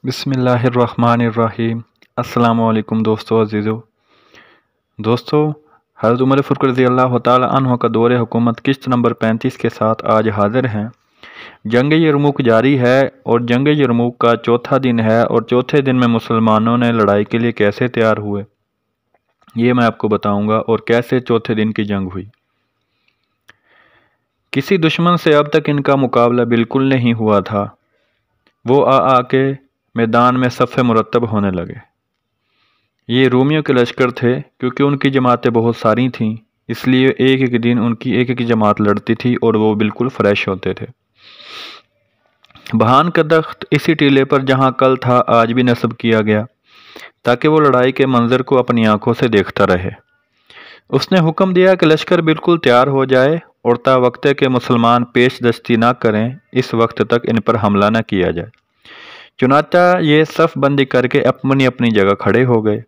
بسم اللہ الرحمن الرحیم۔ السلام علیکم دوستو عزیزو۔ دوستو، حضرت عمر فاروق رضی اللہ تعالی عنہ کا دور حکومت قسط نمبر 35 کے ساتھ آج حاضر ہیں۔ جنگ یرموک جاری ہے اور جنگ یرموک کا چوتھا دن ہے، اور چوتھے دن میں مسلمانوں نے لڑائی کے لیے کیسے تیار ہوئے یہ میں آپ کو بتاؤں گا، اور کیسے چوتھے دن کی جنگ ہوئی۔ کسی دشمن سے اب تک ان کا مقابلہ بالکل نہیں ہوا تھا۔ وہ آ کے میدان میں صف مرتب ہونے لگے۔ یہ رومیوں کے لشکر تھے، کیونکہ ان کی جماعتیں بہت ساری تھیں، اس لیے ایک ایک دن ان کی ایک ایک جماعت لڑتی تھی اور وہ بالکل فریش ہوتے تھے۔ بہان کا درخت اسی ٹیلے پر جہاں کل تھا آج بھی نصب کیا گیا، تاکہ وہ لڑائی کے منظر کو اپنی آنکھوں سے دیکھتا رہے۔ اس نے حکم دیا کہ لشکر بالکل تیار ہو جائے اور تا وقت کہ مسلمان پیش دستی نہ کریں اس وقت تک ان پر حملہ نہ کیا جائے۔ چنانچہ یہ صف بندی کر کے اپنی اپنی جگہ کھڑے ہو گئے۔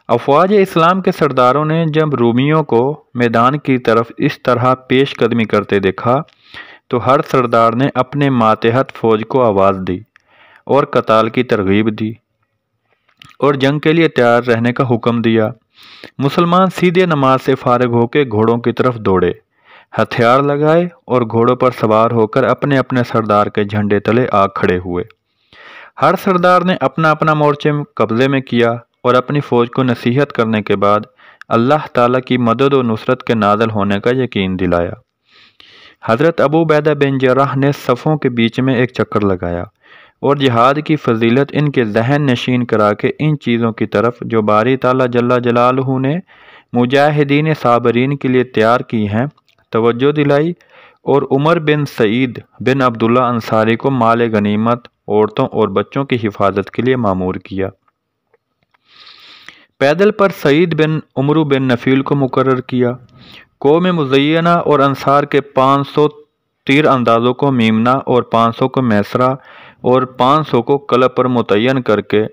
افواج اسلام کے سرداروں نے جب رومیوں کو میدان کی طرف اس طرح پیش قدمی کرتے دیکھا تو ہر سردار نے اپنے ماتحت فوج کو آواز دی اور قتال کی ترغیب دی اور جنگ کے لیے تیار رہنے کا حکم دیا۔ مسلمان سیدھے نماز سے فارغ ہو کے گھوڑوں کی طرف دوڑے، ہتھیار لگائے اور گھوڑوں پر سوار ہو کر اپنے اپنے سردار کے جھنڈے تلے آ کھڑے ہوئے۔ ہر سردار نے اپنا اپنا مورچے قبضے میں کیا اور اپنی فوج کو نصیحت کرنے کے بعد اللہ تعالیٰ کی مدد و نصرت کے نازل ہونے کا یقین دلایا۔ حضرت ابو عبیدہ بن جراح نے صفوں کے بیچ میں ایک چکر لگایا اور جہاد کی فضیلت ان کے ذہن نشین کرا کے ان چیزوں کی طرف جو باری تعالیٰ جل جلالہ نے مجاہدین صابرین کے لیے تیار کی ہیں توجہ دلائی، اور عمر بن سعید بن عبداللہ انصاری کو مال غنیمت، عورتوں اور بچوں کی حفاظت کے لیے مامور کیا۔ پیدل پر سعید بن عمرو بن نفیل کو مقرر کیا۔ قوم مزینہ اور انصار کے 500 تیر اندازوں کو میمنہ اور 500 کو میسرہ اور 500 کو کلب پر متعین کر کے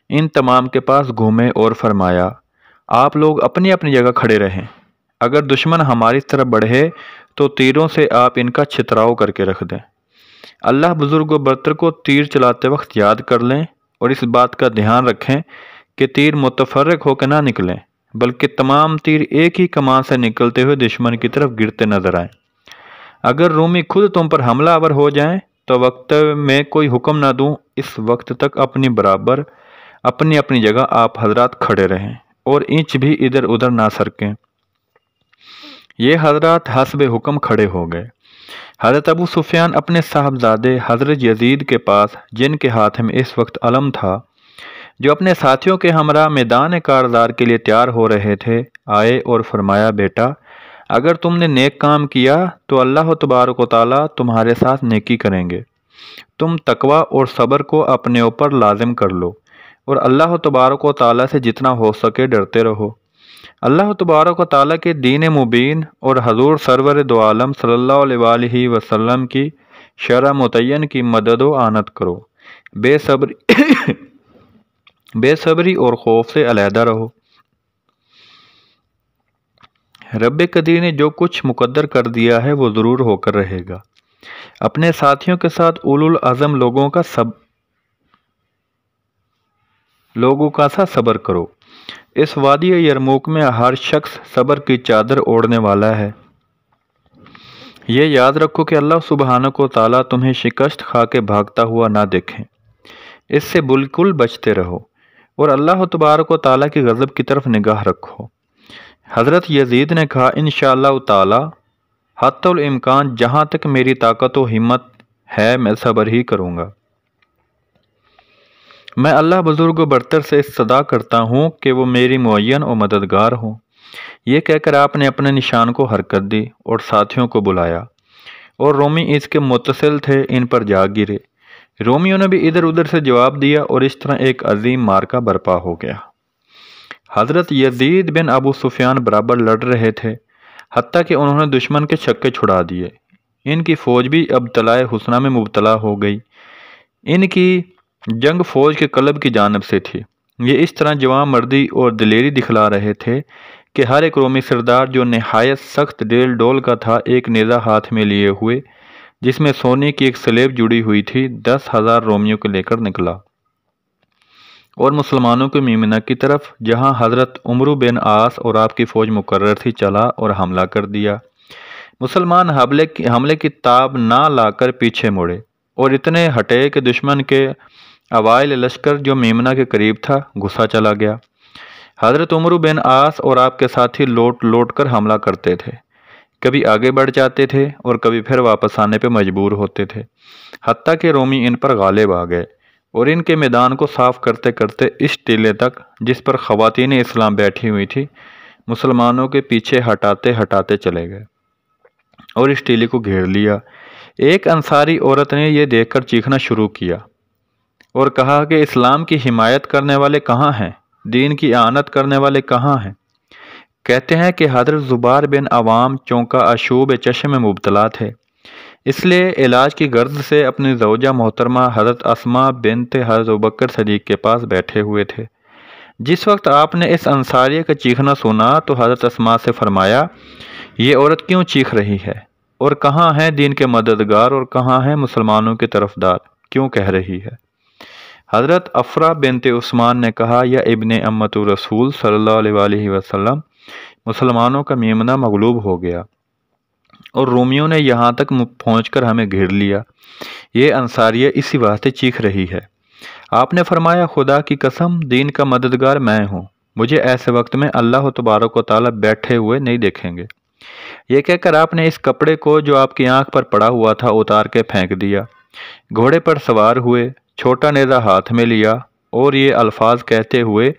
ان تمام کے پاس گھومے اور فرمایا، آپ لوگ اپنی اپنی جگہ کھڑے رہیں۔ اگر دشمن ہماری طرف بڑھے تو تیروں سے آپ ان کا چھتراؤ کر کے رکھ دیں۔ اللہ بزرگ و برتر کو تیر چلاتے وقت یاد کر لیں اور اس بات کا دھیان رکھیں کہ تیر متفرق ہو کے نہ نکلیں، بلکہ تمام تیر ایک ہی کمان سے نکلتے ہوئے دشمن کی طرف گرتے نظر آئیں۔ اگر رومی خود تم پر حملہ آور ہو جائیں تو وقت میں کوئی حکم نہ دوں، اس وقت تک اپنی برابر اپنی اپنی جگہ آپ حضرات کھڑے رہیں اور انچ بھی ادھر ادھر نہ سرکیں۔ یہ حضرات حسب حکم کھڑے ہو گئے۔ حضرت ابو سفیان اپنے صاحبزادے حضرت یزید کے پاس، جن کے ہاتھ میں اس وقت علم تھا، جو اپنے ساتھیوں کے ہمراہ میدان کارزار کے لیے تیار ہو رہے تھے، آئے اور فرمایا، بیٹا اگر تم نے نیک کام کیا تو اللہ تبارک و تعالیٰ تمہارے ساتھ نیکی کریں گے۔ تم تقوی اور صبر کو اپنے اوپر لازم کر لو اور اللہ تبارک و تعالیٰ سے جتنا ہو سکے ڈرتے رہو۔ اللہ تبارک و تعالیٰ کے دین مبین اور حضور سرور دو عالم صلی اللہ علیہ وآلہ وسلم کی شرع متعین کی مدد و آنت کرو۔ بے صبری اور خوف سے علیحدہ رہو۔ رب قدیر نے جو کچھ مقدر کر دیا ہے وہ ضرور ہو کر رہے گا۔ اپنے ساتھیوں کے ساتھ اولو العزم لوگوں کا سا صبر کرو۔ اس وادی یرموک میں ہر شخص صبر کی چادر اوڑھنے والا ہے۔ یہ یاد رکھو کہ اللہ سبحانہ و تعالیٰ تمہیں شکست کھا کے بھاگتا ہوا نہ دیکھیں، اس سے بالکل بچتے رہو اور اللہ تبارک و تعالیٰ کی غضب کی طرف نگاہ رکھو۔ حضرت یزید نے کہا، انشاءاللہ تعالیٰ حتی الامکان جہاں تک میری طاقت و ہمت ہے میں صبر ہی کروں گا۔ میں اللہ بزرگ و برتر سے استدعا کرتا ہوں کہ وہ میری معین و مددگار ہوں۔ یہ کہہ کر آپ نے اپنے نشان کو حرکت دی اور ساتھیوں کو بلایا، اور رومی اس کے متصل تھے ان پر جا گرے۔ رومیوں نے بھی ادھر ادھر سے جواب دیا اور اس طرح ایک عظیم معرکہ برپا ہو گیا۔ حضرت یزید بن ابو سفیان برابر لڑ رہے تھے، حتیٰ کہ انہوں نے دشمن کے چھکے چھڑا دیے۔ ان کی فوج بھی اب طلائع حسنہ میں مبتلا ہو گئی۔ ان کی جنگ فوج کے قلب کی جانب سے تھی۔ یہ اس طرح جوان مردی اور دلیری دکھلا رہے تھے کہ ہر ایک رومی سردار جو نہایت سخت ڈیل ڈول کا تھا، ایک نیزہ ہاتھ میں لیے ہوئے جس میں سونے کی ایک سلیب جڑی ہوئی تھی، 10,000 رومیوں کو لے کر نکلا۔ اور مسلمانوں کے میمنہ کی طرف، جہاں حضرت عمرو بن عاص اور آپ کی فوج مقرر تھی، چلا اور حملہ کر دیا۔ مسلمان حملے کی تاب نہ لا کر پیچھے مڑے اور اتنے ہٹے کہ دشمن کے اوائل لشکر جو میمنہ کے قریب تھا گھسا چلا گیا۔ حضرت عمرو بن عاص اور آپ کے ساتھی لوٹ لوٹ کر حملہ کرتے تھے، کبھی آگے بڑھ جاتے تھے اور کبھی پھر واپس آنے پہ مجبور ہوتے تھے، حتیٰ کہ رومی ان پر غالب آ گئے اور ان کے میدان کو صاف کرتے کرتے اس ٹیلے تک جس پر خواتین اسلام بیٹھی ہوئی تھی مسلمانوں کے پیچھے ہٹاتے ہٹاتے چلے گئے اور اس ٹیلے کو گھیر لیا۔ ایک انصاری عورت نے یہ دیکھ کر چیخنا شروع کیا اور کہا کہ اسلام کی حمایت کرنے والے کہاں ہیں؟ دین کی اعانت کرنے والے کہاں ہیں؟ کہتے ہیں کہ حضرت زبیر بن عوام چونکا آشوب چشم میں مبتلا تھے، اس لیے علاج کی غرض سے اپنی زوجہ محترمہ حضرت اسماء بنت حضرت ابوبکر صدیق کے پاس بیٹھے ہوئے تھے۔ جس وقت آپ نے اس انصاریہ کا چیخنا سنا تو حضرت اسماء سے فرمایا، یہ عورت کیوں چیخ رہی ہے اور کہاں ہیں دین کے مددگار اور کہاں ہیں مسلمانوں کے طرفدار، کیوں کہہ رہی ہے؟ حضرت افرا بنت عثمان نے کہا، یا ابن امت رسول صلی اللہ علیہ وآلہ وسلم، مسلمانوں کا میمنہ مغلوب ہو گیا اور رومیوں نے یہاں تک پہنچ کر ہمیں گھیر لیا، یہ انصاریہ اسی واسطے چیخ رہی ہے۔ آپ نے فرمایا، خدا کی قسم، دین کا مددگار میں ہوں، مجھے ایسے وقت میں اللہ تبارک و تعالیٰ بیٹھے ہوئے نہیں دیکھیں گے۔ یہ کہہ کر آپ نے اس کپڑے کو جو آپ کی آنکھ پر پڑا ہوا تھا اتار کے پھینک دیا، گھوڑے پر سوار ہوئے، چھوٹا نیزہ ہاتھ میں لیا اور یہ الفاظ کہتے ہوئے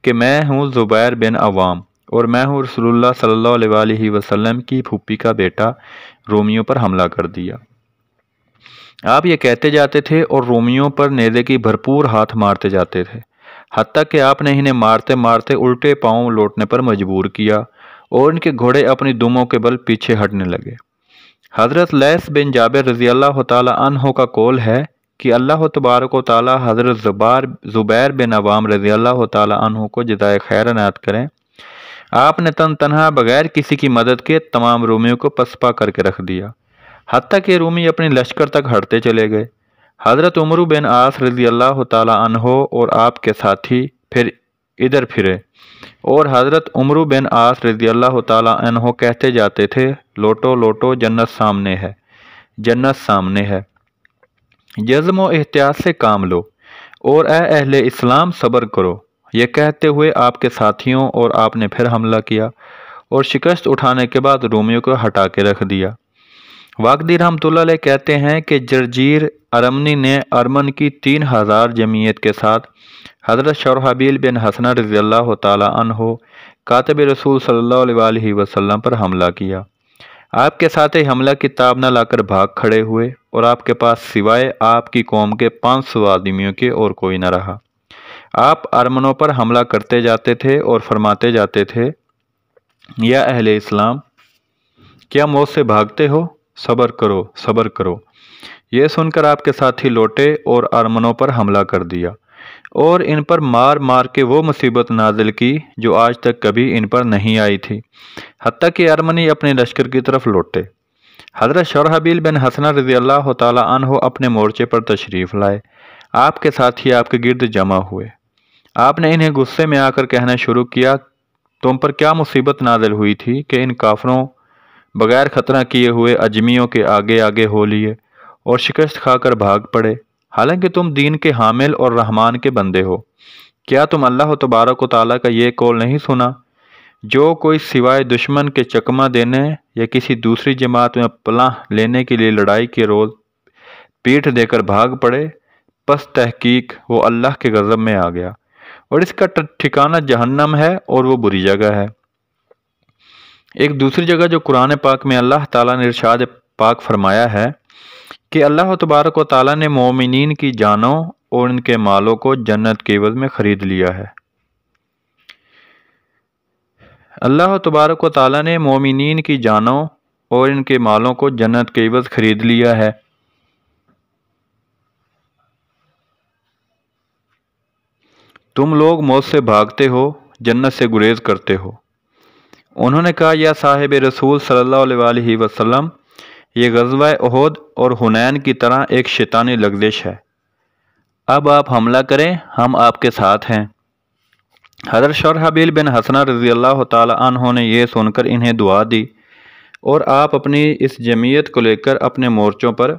کہ میں ہوں زبیر بن عوام اور میں ہوں رسول اللہ صلی اللہ علیہ وآلہ وسلم کی پھوپھی کا بیٹا، رومیوں پر حملہ کر دیا۔ آپ یہ کہتے جاتے تھے اور رومیوں پر نیزے کی بھرپور ہاتھ مارتے جاتے تھے، حتیٰ کہ آپ نے انہیں مارتے مارتے الٹے پاؤں لوٹنے پر مجبور کیا اور ان کے گھوڑے اپنی دموں کے بل پیچھے ہٹنے لگے۔ حضرت لیث بن جابر رضی اللہ تعالی عنہ کا قول ہے کہ اللہ تبارک و تعالی حضرت زبیر بن عوام رضی اللہ تعالی عنہ کو جزائے خیر عنایت کریں، آپ نے تنہا بغیر کسی کی مدد کے تمام رومیوں کو پسپا کر کے رکھ دیا، حتیٰ کہ رومی اپنی لشکر تک ہٹتے چلے گئے۔ حضرت عمرو بن عاص رضی اللہ تعالی عنہ اور آپ کے ساتھی پھر ادھر پھرے اور حضرت عمرو بن عاص رضی اللہ تعالی عنہ کہتے جاتے تھے، لوٹو لوٹو، جنت سامنے ہے، جنت سامنے ہے۔ جزم و احتیاط سے کام لو اور اے اہل اسلام صبر کرو، یہ کہتے ہوئے آپ کے ساتھیوں اور آپ نے پھر حملہ کیا اور شکست اٹھانے کے بعد رومیوں کو ہٹا کے رکھ دیا۔ واقدی رحمۃ اللہ علیہ کہتے ہیں کہ جرجیر ارمنی نے ارمن کی 3000 جمعیت کے ساتھ حضرت شرحبیل بن حسنہ رضی اللہ تعالی عنہ کاتب رسول صلی اللہ علیہ وآلہ وسلم پر حملہ کیا۔ آپ کے ساتھ حملہ کی تاب نہ لا کر بھاگ کھڑے ہوئے اور آپ کے پاس سوائے آپ کی قوم کے 500 آدمیوں کے اور کوئی نہ رہا۔ آپ ارمنوں پر حملہ کرتے جاتے تھے اور فرماتے جاتے تھے، یا اہل اسلام، کیا موت سے بھاگتے ہو؟ صبر کرو، صبر کرو۔ یہ سن کر آپ کے ساتھی لوٹے اور ارمنوں پر حملہ کر دیا اور ان پر مار مار کے وہ مصیبت نازل کی جو آج تک کبھی ان پر نہیں آئی تھی، حتیٰ کہ ارمنی اپنے لشکر کی طرف لوٹے۔ حضرت شرحبیل بن حسنہ رضی اللہ تعالی عنہ اپنے مورچے پر تشریف لائے، آپ کے ساتھی آپ کے گرد جمع ہوئے۔ آپ نے انہیں غصے میں آ کر کہنا شروع کیا، تم پر کیا مصیبت نازل ہوئی تھی کہ ان کافروں بغیر خطرہ کیے ہوئے اجمیوں کے آگے آگے ہو لیے اور شکست کھا کر بھاگ پڑے، حالانکہ تم دین کے حامل اور رحمان کے بندے ہو؟ کیا تم اللہ تبارک و تعالیٰ کا یہ قول نہیں سنا، جو کوئی سوائے دشمن کے چکمہ دینے یا کسی دوسری جماعت میں پناہ لینے کے لیے لڑائی کے روز پیٹھ دے کر بھاگ پڑے، پس تحقیق وہ اللہ کے غضب میں آ گیا اور اس کا ٹھکانہ جہنم ہے اور وہ بری جگہ ہے۔ ایک دوسری جگہ جو قرآن پاک میں اللہ تعالیٰ نے ارشاد پاک فرمایا ہے کہ اللہ تبارک و تعالیٰ نے مومنین کی جانوں اور ان کے مالوں کو جنت کے عوض میں خرید لیا ہے۔ اللہ تبارک و تعالیٰ نے مومنین کی جانوں اور ان کے مالوں کو جنت کے عوض خرید لیا ہے۔ تم لوگ موت سے بھاگتے ہو، جنت سے گریز کرتے ہو۔ انہوں نے کہا، یا صاحب رسول صلی اللہ علیہ وآلہ وسلم، یہ غزوہ احد اور حنین کی طرح ایک شیطانی لغزش ہے۔ اب آپ حملہ کریں، ہم آپ کے ساتھ ہیں۔ حضرت شرحبیل بن حسنہ رضی اللہ تعالی عنہ نے یہ سن کر انہیں دعا دی، اور آپ اپنی اس جمعیت کو لے کر اپنے مورچوں پر،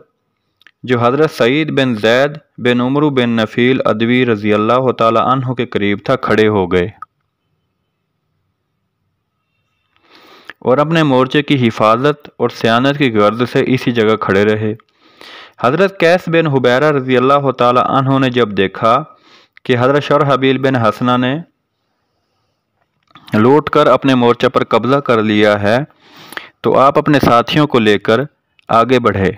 جو حضرت سعید بن زید بن عمرو بن نفیل ادوی رضی اللہ تعالی عنہ کے قریب تھا، کھڑے ہو گئے اور اپنے مورچے کی حفاظت اور صیانت کی غرض سے اسی جگہ کھڑے رہے۔ حضرت قیس بن حبیرہ رضی اللہ تعالی عنہ نے جب دیکھا کہ حضرت شرحبیل بن حسنہ نے لوٹ کر اپنے مورچہ پر قبضہ کر لیا ہے، تو آپ اپنے ساتھیوں کو لے کر آگے بڑھے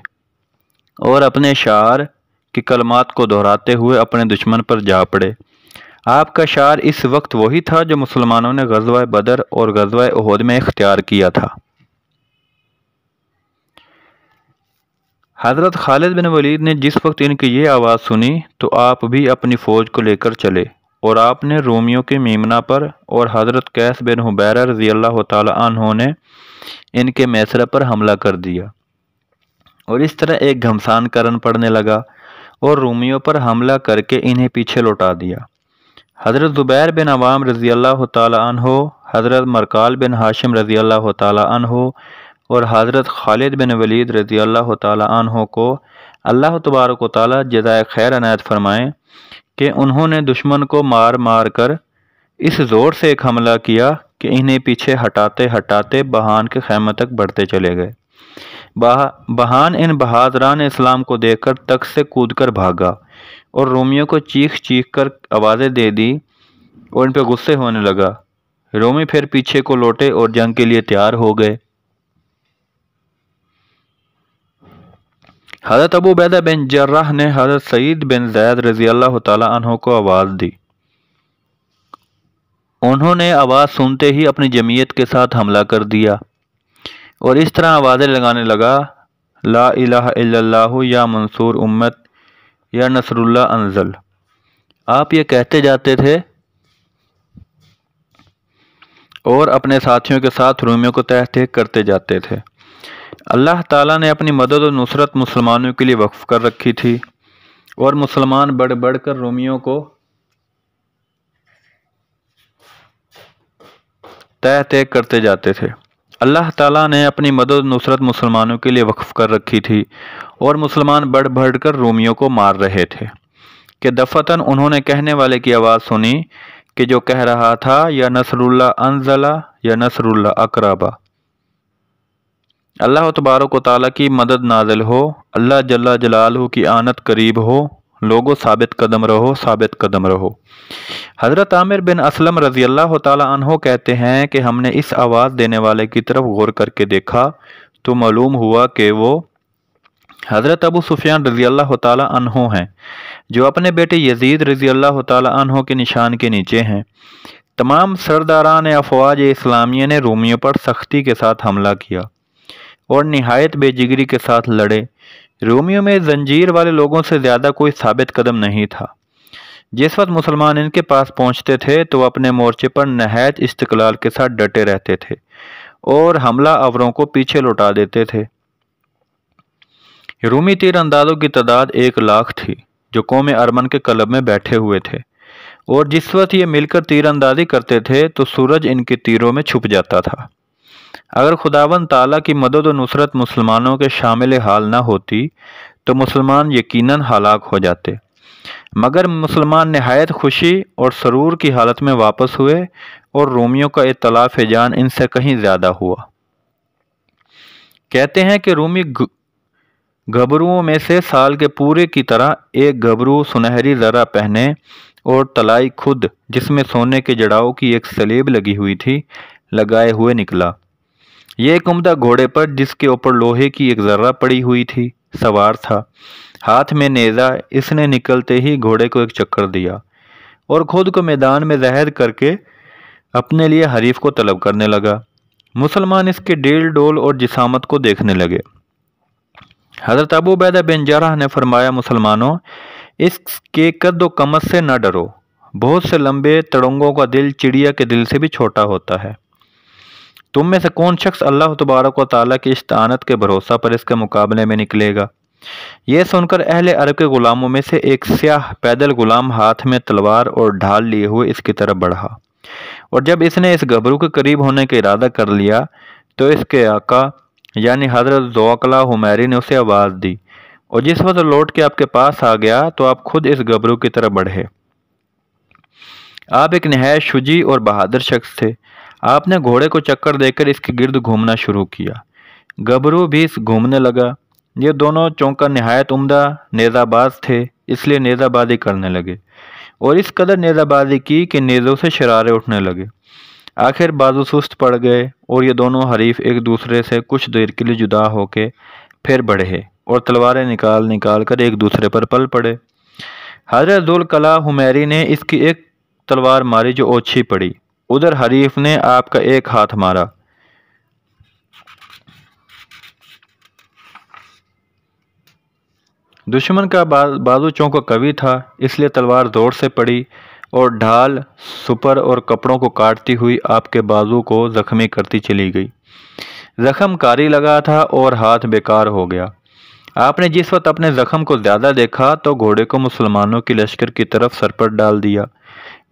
اور اپنے شعار کی کلمات کو دہراتے ہوئے اپنے دشمن پر جا پڑے۔ آپ کا شعار اس وقت وہی تھا جو مسلمانوں نے غزوہ بدر اور غزوہ احد میں اختیار کیا تھا۔ حضرت خالد بن ولید نے جس وقت ان کی یہ آواز سنی تو آپ بھی اپنی فوج کو لے کر چلے، اور آپ نے رومیوں کے میمنہ پر اور حضرت قیس بن حبیرہ رضی اللہ تعالی عنہ نے ان کے میسرہ پر حملہ کر دیا، اور اس طرح ایک گھمسان کرن پڑنے لگا اور رومیوں پر حملہ کر کے انہیں پیچھے لوٹا دیا۔ حضرت زبیر بن عوام رضی اللہ تعالی عنہ، حضرت مرکال بن ہاشم رضی اللہ تعالی عنہ اور حضرت خالد بن ولید رضی اللہ تعالی عنہ کو اللہ تبارک و تعالی جزائے خیر عنایت فرمائیں کہ انہوں نے دشمن کو مار مار کر اس زور سے ایک حملہ کیا کہ انہیں پیچھے ہٹاتے ہٹاتے بہان کے خیمے تک بڑھتے چلے گئے۔ بہان ان بہادران اسلام کو دیکھ کر تخت سے کود کر بھاگا اور رومیوں کو چیخ چیخ کر آوازیں دے دی اور ان پہ غصے ہونے لگا۔ رومی پھر پیچھے کو لوٹے اور جنگ کے لیے تیار ہو گئے۔ حضرت ابو عبیدہ بن جراح نے حضرت سعید بن زید رضی اللہ تعالی عنہ کو آواز دی۔ انہوں نے آواز سنتے ہی اپنی جمعیت کے ساتھ حملہ کر دیا اور اس طرح آوازیں لگانے لگا، لا الہ الا اللہ یا منصور امت یا نصر اللہ انزل۔ آپ یہ کہتے جاتے تھے اور اپنے ساتھیوں کے ساتھ رومیوں کو تحقیق کرتے جاتے تھے۔ اللہ تعالیٰ نے اپنی مدد و نصرت مسلمانوں کے لیے وقف کر رکھی تھی، اور مسلمان بڑھ بڑھ کر رومیوں کو تحقیق کرتے جاتے تھے۔ اللہ تعالیٰ نے اپنی مدد و نصرت مسلمانوں کے لیے وقف کر رکھی تھی، اور مسلمان بڑھ بڑھ کر رومیوں کو مار رہے تھے کہ دفعتاً انہوں نے کہنے والے کی آواز سنی کہ جو کہہ رہا تھا، یا نصر اللہ انزلہ یا نصر اللہ اقربا، اللہ تبارک و تعالیٰ کی مدد نازل ہو، اللہ جل جلالہ کی آنت قریب ہو، لوگوں ثابت قدم رہو، ثابت قدم رہو۔ حضرت عامر بن اسلم رضی اللہ تعالی عنہ کہتے ہیں کہ ہم نے اس آواز دینے والے کی طرف غور کر کے دیکھا تو معلوم ہوا کہ وہ حضرت ابو سفیان رضی اللہ تعالی عنہ ہیں، جو اپنے بیٹے یزید رضی اللہ تعالی عنہ کے نشان کے نیچے ہیں۔ تمام سرداران افواج اسلامیہ نے رومیوں پر سختی کے ساتھ حملہ کیا اور نہایت بے جگری کے ساتھ لڑے۔ رومیوں میں زنجیر والے لوگوں سے زیادہ کوئی ثابت قدم نہیں تھا۔ جس وقت مسلمان ان کے پاس پہنچتے تھے تو اپنے مورچے پر نہایت استقلال کے ساتھ ڈٹے رہتے تھے اور حملہ آوروں کو پیچھے لوٹا دیتے تھے۔ رومی تیر اندازوں کی تعداد 1,00,000 تھی، جو قوم ارمن کے قلب میں بیٹھے ہوئے تھے، اور جس وقت یہ مل کر تیر اندازی کرتے تھے تو سورج ان کے تیروں میں چھپ جاتا تھا۔ اگر خداوند تعالیٰ کی مدد و نصرت مسلمانوں کے شامل حال نہ ہوتی تو مسلمان یقیناً ہلاک ہو جاتے، مگر مسلمان نہایت خوشی اور سرور کی حالت میں واپس ہوئے، اور رومیوں کا اتلاف جان ان سے کہیں زیادہ ہوا۔ کہتے ہیں کہ رومی گھبروؤں میں سے سال کے پورے کی طرح ایک گھبرو سنہری زرہ پہنے اور تلائی خود، جس میں سونے کے جڑاؤ کی ایک سلیب لگی ہوئی تھی، لگائے ہوئے نکلا۔ یہ ایک عمدہ گھوڑے پر، جس کے اوپر لوہے کی ایک ذرہ پڑی ہوئی تھی، سوار تھا۔ ہاتھ میں نیزہ، اس نے نکلتے ہی گھوڑے کو ایک چکر دیا اور خود کو میدان میں ظاہر کر کے اپنے لیے حریف کو طلب کرنے لگا۔ مسلمان اس کے ڈیل ڈول اور جسامت کو دیکھنے لگے۔ حضرت ابو عبیدہ بن جراح نے فرمایا، مسلمانوں، اس کے قد و قامت سے نہ ڈرو، بہت سے لمبے تڑنگوں کا دل چڑیا کے دل سے بھی چھوٹا ہوتا ہے۔ تم میں سے کون شخص اللہ تبارک و تعالیٰ کی استعانت کے بھروسہ پر اس کے مقابلے میں نکلے گا؟ یہ سن کر اہل عرب کے غلاموں میں سے ایک سیاہ پیدل غلام ہاتھ میں تلوار اور ڈھال لیے ہوئے اس کی طرف بڑھا، اور جب اس نے اس گبرو کے قریب ہونے کا ارادہ کر لیا تو اس کے آقا یعنی حضرت ذوالقلہ حمیری نے اسے آواز دی، اور جس وقت لوٹ کے آپ کے پاس آ گیا تو آپ خود اس گبرو کی طرف بڑھے۔ آپ ایک نہایت شجاع اور بہادر شخص تھے۔ آپ نے گھوڑے کو چکر دے کر اس کے گرد گھومنا شروع کیا۔ گبرو بھی گھومنے لگا۔ یہ دونوں چونکہ نہایت عمدہ نیزہ باز تھے، اس لیے نیزہ بازی کرنے لگے، اور اس قدر نیزہ بازی کی کہ نیزوں سے شرارے اٹھنے لگے۔ آخر بازو سست پڑ گئے اور یہ دونوں حریف ایک دوسرے سے کچھ دیر کے لیے جدا ہو کے پھر بڑھے اور تلواریں نکال کر ایک دوسرے پر پل پڑے۔ حضرت ذوالقلہ حمیری نے اس کی ایک تلوار ماری جو اوچھی پڑی، ادھر حریف نے آپ کا ایک ہاتھ مارا۔ دشمن کا بازو چونکہ قوی تھا، اس لیے تلوار زور سے پڑی اور ڈھال سپر اور کپڑوں کو کاٹتی ہوئی آپ کے بازو کو زخمی کرتی چلی گئی۔ زخم کاری لگا تھا اور ہاتھ بیکار ہو گیا۔ آپ نے جس وقت اپنے زخم کو زیادہ دیکھا تو گھوڑے کو مسلمانوں کی لشکر کی طرف سر پر ڈال دیا۔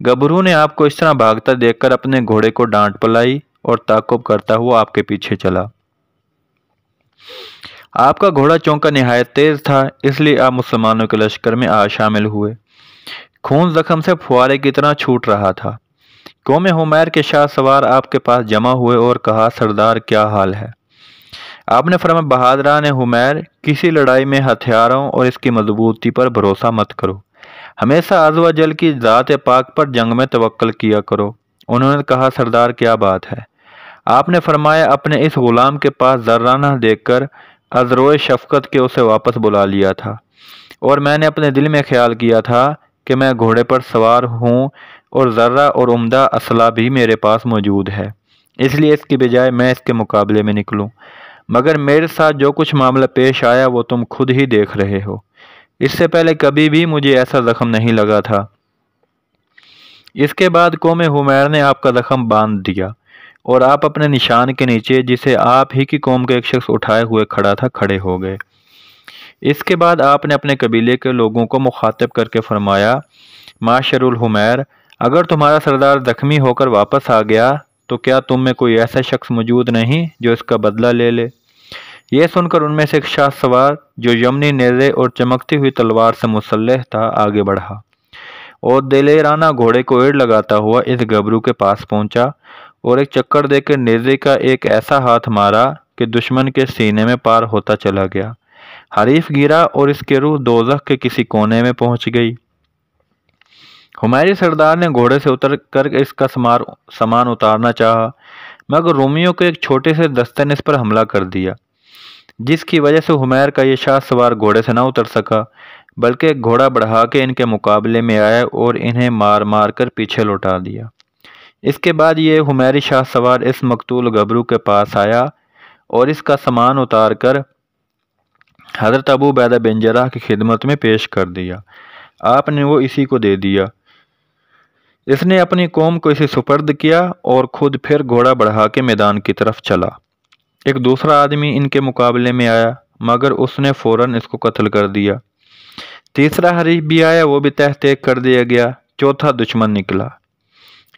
گبرو نے آپ کو اس طرح بھاگتا دیکھ کر اپنے گھوڑے کو ڈانٹ پلائی اور تعاقب کرتا ہوا آپ کے پیچھے چلا۔ آپ کا گھوڑا چونکہ نہایت تیز تھا، اس لیے آپ مسلمانوں کے لشکر میں شامل ہوئے۔ خون زخم سے فوارے کی طرح چھوٹ رہا تھا۔ قوم حمیر کے شاہ سوار آپ کے پاس جمع ہوئے اور کہا، سردار کیا حال ہے؟ آپ نے فرمایا، بہادران حمیر، کسی لڑائی میں ہتھیاروں اور اس کی مضبوطی پر بھروسہ مت کرو، ہمیشہ عز و جل کی ذات پاک پر جنگ میں توکل کیا کرو۔ انہوں نے کہا، سردار کیا بات ہے؟ آپ نے فرمایا، اپنے اس غلام کے پاس ذرہ نہ دیکھ کر ازروئے شفقت کے اسے واپس بلا لیا تھا، اور میں نے اپنے دل میں خیال کیا تھا کہ میں گھوڑے پر سوار ہوں اور ذرہ اور عمدہ اسلحہ بھی میرے پاس موجود ہے، اس لیے اس کی بجائے میں اس کے مقابلے میں نکلوں، مگر میرے ساتھ جو کچھ معاملہ پیش آیا وہ تم خود ہی دیکھ رہے ہو۔ اس سے پہلے کبھی بھی مجھے ایسا زخم نہیں لگا تھا۔ اس کے بعد قوم حمیر نے آپ کا زخم باندھ دیا اور آپ اپنے نشان کے نیچے، جسے آپ ہی کی قوم کا ایک شخص اٹھائے ہوئے کھڑا تھا، کھڑے ہو گئے۔ اس کے بعد آپ نے اپنے قبیلے کے لوگوں کو مخاطب کر کے فرمایا، معاشر الحمیر، اگر تمہارا سردار زخمی ہو کر واپس آ گیا تو کیا تم میں کوئی ایسا شخص موجود نہیں جو اس کا بدلہ لے لے؟ یہ سن کر ان میں سے ایک شاہ سوار جو یمنی نیزے اور چمکتی ہوئی تلوار سے مسلح تھا آگے بڑھا اور دلیرانہ گھوڑے کو ایڑ لگاتا ہوا اس گبرو کے پاس پہنچا اور ایک چکر دے کر نیزے کا ایک ایسا ہاتھ مارا کہ دشمن کے سینے میں پار ہوتا چلا گیا۔ حریف گرا اور اس کی روح دوزخ کے کسی کونے میں پہنچ گئی۔ حمیری سردار نے گھوڑے سے اتر کر اس کا سامان اتارنا چاہا، مگر رومیوں کے ایک چھوٹے سے دستے نے اس پر حملہ کر دیا، جس کی وجہ سے حمیر کا یہ شاہ سوار گھوڑے سے نہ اتر سکا، بلکہ ایک گھوڑا بڑھا کے ان کے مقابلے میں آیا اور انہیں مار مار کر پیچھے لوٹا دیا۔ اس کے بعد یہ حمیری شاہ سوار اس مقتول گبرو کے پاس آیا اور اس کا سامان اتار کر حضرت ابو عبیدہ بن جراح کی خدمت میں پیش کر دیا۔ آپ نے وہ اسی کو دے دیا۔ اس نے اپنی قوم کو اسے سپرد کیا اور خود پھر گھوڑا بڑھا کے میدان کی طرف چلا۔ ایک دوسرا آدمی ان کے مقابلے میں آیا، مگر اس نے فوراً اس کو قتل کر دیا۔ تیسرا حریف بھی آیا، وہ بھی تحقیق کر دیا گیا۔ چوتھا دشمن نکلا،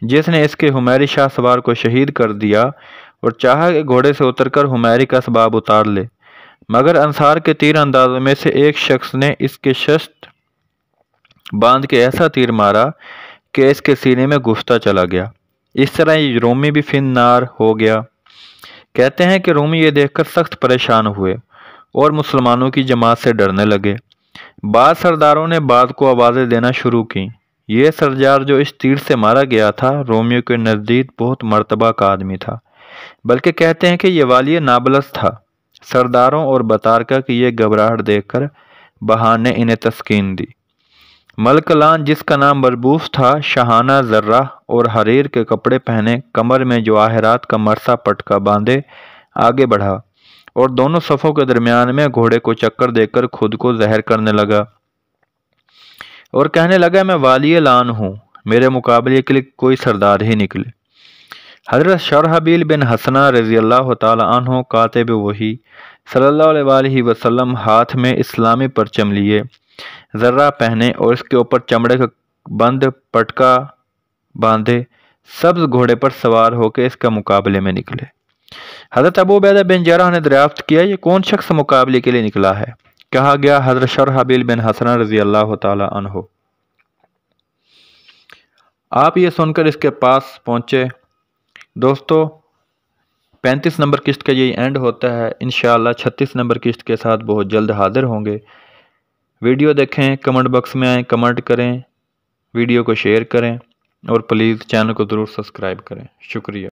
جس نے اس کے حمیری شاہ سوار کو شہید کر دیا اور چاہا کہ گھوڑے سے اتر کر حمیری کا اسباب اتار لے، مگر انصار کے تیر اندازوں میں سے ایک شخص نے اس کے شست باندھ کے ایسا تیر مارا کہ اس کے سینے میں گھستا چلا گیا۔ اس طرح یہ رومی بھی فن نار ہو گیا۔ کہتے ہیں کہ رومی یہ دیکھ کر سخت پریشان ہوئے اور مسلمانوں کی جماعت سے ڈرنے لگے۔ بعض سرداروں نے بعض کو آوازیں دینا شروع کی۔ یہ سردار جو اس تیر سے مارا گیا تھا رومیوں کے نزدیک بہت مرتبہ کا آدمی تھا، بلکہ کہتے ہیں کہ یہ والی نابلس تھا۔ سرداروں اور بطارکہ کی یہ گھبراہٹ دیکھ کر بہان نے انہیں تسکین دی۔ ملک لان، جس کا نام بربوس تھا، شاہانہ ذرہ اور حریر کے کپڑے پہنے، کمر میں جواہرات کا مرصع پٹکا باندھے آگے بڑھا اور دونوں صفوں کے درمیان میں گھوڑے کو چکر دے کر خود کو ظاہر کرنے لگا اور کہنے لگا، میں والی لان ہوں، میرے مقابلے کے لیے کوئی سردار ہی نکلے۔ حضرت شرحبیل بن حسنہ رضی اللہ تعالی عنہ کاتب وحی صلی اللہ علیہ وآلہ وسلم ہاتھ میں اسلامی پرچم لیے، ذرہ پہنے اور اس کے اوپر چمڑے کا بند پٹکا باندھے، سبز گھوڑے پر سوار ہو کے اس کا مقابلے میں نکلے۔ حضرت ابو عبیدہ بن جراح نے دریافت کیا یہ کون شخص مقابلے کے لیے نکلا ہے؟ کہا گیا حضرت شرحبیل بن حسنہ رضی اللہ تعالی عنہ۔ آپ یہ سن کر اس کے پاس پہنچے۔ دوستو 35 نمبر قسط کا یہی اینڈ ہوتا ہے، انشاءاللہ 36 نمبر قسط کے ساتھ بہت جلد حاضر ہوں گے۔ ویڈیو دیکھیں، کمنٹ باکس میں آئیں، کمنٹ کریں، ویڈیو کو شیئر کریں اور پلیز چینل کو ضرور سبسکرائب کریں۔ شکریہ۔